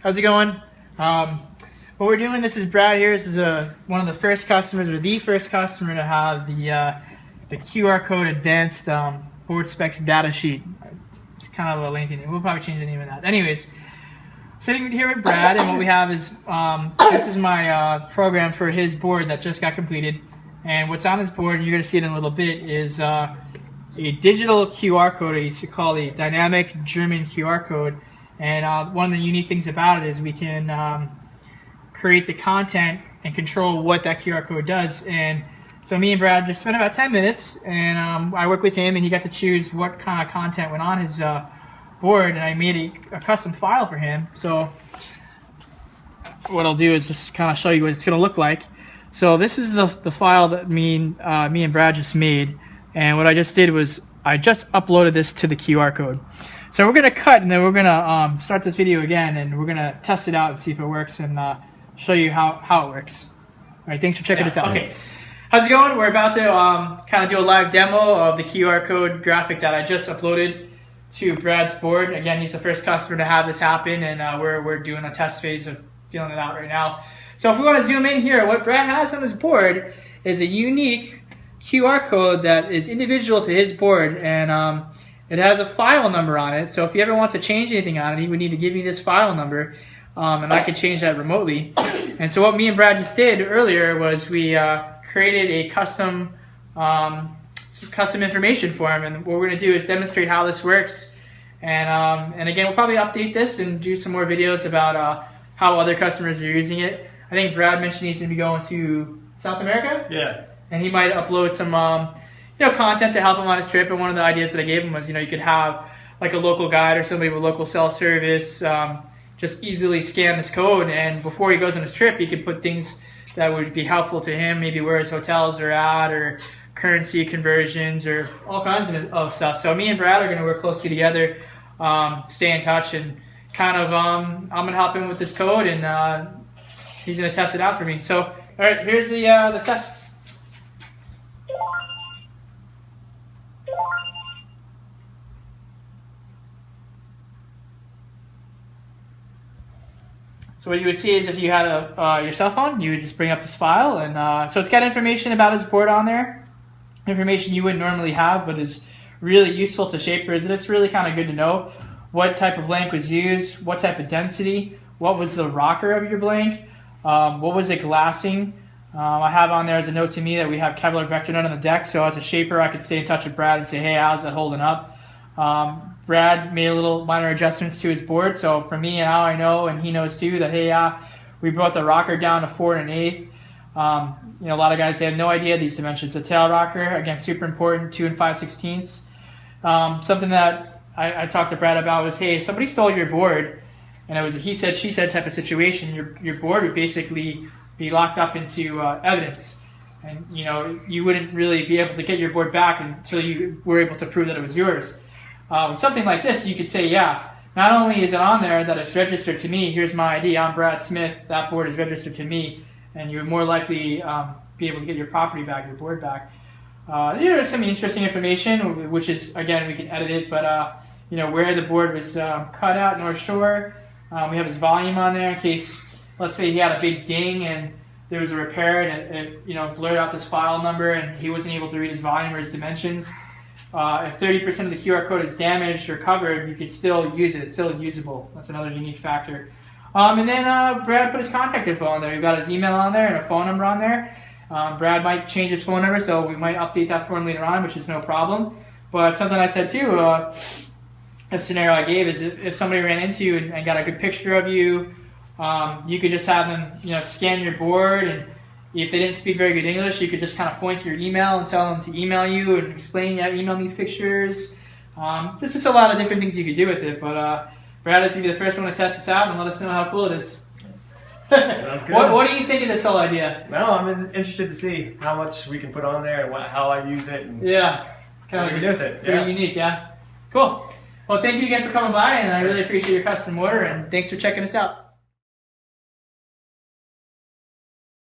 How's it going? What we're doing, this is Brad here. This is one of the first customers, or the first customer to have the QR code advanced board specs data sheet. It's kind of a lengthy name. We'll probably change the name of that. Anyways, sitting here with Brad, and what we have is, this is my program for his board that just got completed. And what's on his board, and you're going to see it in a little bit, is a digital QR code. I used to call the dynamic German QR code. And one of the unique things about it is we can create the content and control what that QR code does. And so me and Brad just spent about 10 minutes, and I worked with him, and he got to choose what kind of content went on his board, and I made a custom file for him. So what I'll do is just kind of show you what it's going to look like. So this is the file that me and Brad just made, and what I just did was I just uploaded this to the QR code. So we're going to cut, and then we're going to start this video again, and we're going to test it out and see if it works, and show you how it works. All right, thanks for checking this out. Okay, how's it going? We're about to kind of do a live demo of the QR code graphic that I just uploaded to Brad's board. Again, he's the first customer to have this happen, and we're doing a test phase of feeling it out right now. So if we want to zoom in here, what Brad has on his board is a unique QR code that is individual to his board, and it has a file number on it. So if he ever wants to change anything on it, he would need to give me this file number, and I could change that remotely. And so what me and Brad just did earlier was we created a custom information for him, and what we're going to do is demonstrate how this works. And again, we'll probably update this and do some more videos about how other customers are using it. I think Brad mentioned he's going to be going to South America. Yeah. And he might upload some content to help him on his trip. And one of the ideas that I gave him was, you could have like a local guide or somebody with local cell service just easily scan this code, and before he goes on his trip, he could put things that would be helpful to him, maybe where his hotels are at, or currency conversions, or all kinds of stuff. So me and Brad are going to work closely together, stay in touch, and kind of I'm going to help him with this code, and he's going to test it out for me. So all right, here's the test. So what you would see is if you had your cell phone, you would just bring up this file, and so it's got information about his board on there, information you wouldn't normally have, but is really useful to shapers. And it's really kind of good to know what type of blank was used, what type of density, what was the rocker of your blank, what was the glassing. I have on there as a note to me that we have Kevlar vector nut on the deck, so as a shaper I could stay in touch with Brad and say, hey, how's that holding up? Brad made a little minor adjustments to his board, so for me, now I know, and he knows too, that hey, we brought the rocker down to 4 1/8. A lot of guys, they have no idea these dimensions. The tail rocker, again, super important, 2 5/16. Something that I talked to Brad about was, hey, if somebody stole your board, and it was a he said, she said type of situation, your board would basically be locked up into evidence. And you wouldn't really be able to get your board back until you were able to prove that it was yours. Something like this, you could say, yeah, not only is it on there that it's registered to me, here's my ID, I'm Brad Smith, that board is registered to me, and you're more likely be able to get your property back, your board back. There's some interesting information, which is, again, we can edit it, but where the board was cut out, North Shore. We have his volume on there in case, let's say he had a big ding and there was a repair and it blurred out this file number and he wasn't able to read his volume or his dimensions. If 30% of the QR code is damaged or covered, you could still use it. It's still usable. That's another unique factor. And then Brad put his contact info on there. We've got his email on there and a phone number on there. Brad might change his phone number, so we might update that for him later on, which is no problem. But something I said too, a scenario I gave is if somebody ran into you and got a good picture of you, you could just have them scan your board, and if they didn't speak very good English, you could just kind of point to your email and tell them to email you and explain, email me pictures. There's just a lot of different things you could do with it, but Brad is going to be the first one to test this out and let us know how cool it is. Sounds good. What do you think of this whole idea? Well, I'm interested to see how much we can put on there and how I use it. And yeah, kind of with it. Pretty unique, yeah. Cool. Well, thank you again for coming by, and I really appreciate your custom order, and thanks for checking us out.